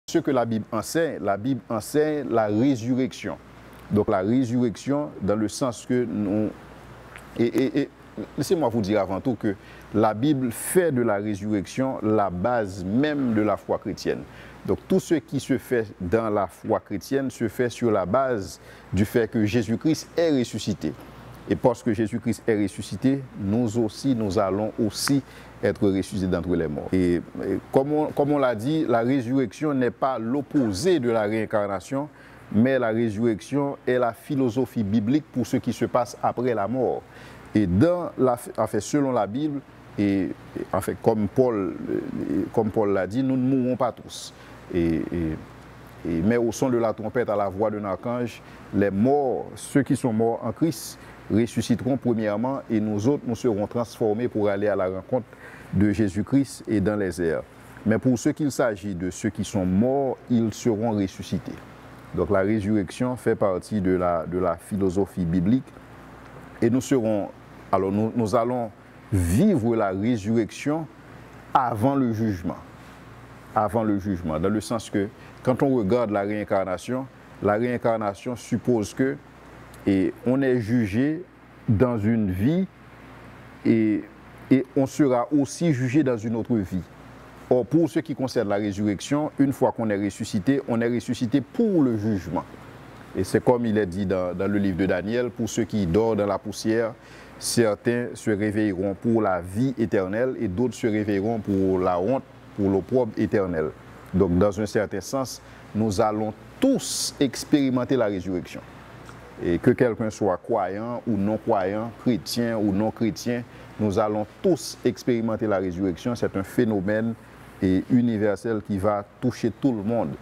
Ce que la Bible enseigne la résurrection. Donc la résurrection dans le sens que nous... Et laissez-moi vous dire avant tout que la Bible fait de la résurrection la base même de la foi chrétienne. Donc tout ce qui se fait dans la foi chrétienne se fait sur la base du fait que Jésus-Christ est ressuscité. Et parce que Jésus-Christ est ressuscité, nous allons aussi être ressuscités d'entre les morts. Et comme on l'a dit, la résurrection n'est pas l'opposé de la réincarnation, mais la résurrection est la philosophie biblique pour ce qui se passe après la mort. Et selon la Bible, comme Paul l'a dit, nous ne mourrons pas tous. Mais au son de la trompette, à la voix d'un archange, les morts, ceux qui sont morts en Christ, ressusciteront premièrement et nous autres, nous serons transformés pour aller à la rencontre de Jésus-Christ et dans les airs. Mais pour ce qu'il s'agit de ceux qui sont morts, ils seront ressuscités. Donc la résurrection fait partie de la philosophie biblique et nous allons vivre la résurrection avant le jugement. Avant le jugement, dans le sens que quand on regarde la réincarnation suppose que on est jugé dans une vie et on sera aussi jugé dans une autre vie. Or, pour ce qui concerne la résurrection, une fois qu'on est ressuscité pour le jugement. Et c'est comme il est dit dans le livre de Daniel, pour ceux qui dorment dans la poussière, certains se réveilleront pour la vie éternelle et d'autres se réveilleront pour la honte, pour l'opprobre éternel. Donc, dans un certain sens, nous allons tous expérimenter la résurrection. Et que quelqu'un soit croyant ou non croyant, chrétien ou non chrétien, nous allons tous expérimenter la résurrection. C'est un phénomène universel qui va toucher tout le monde.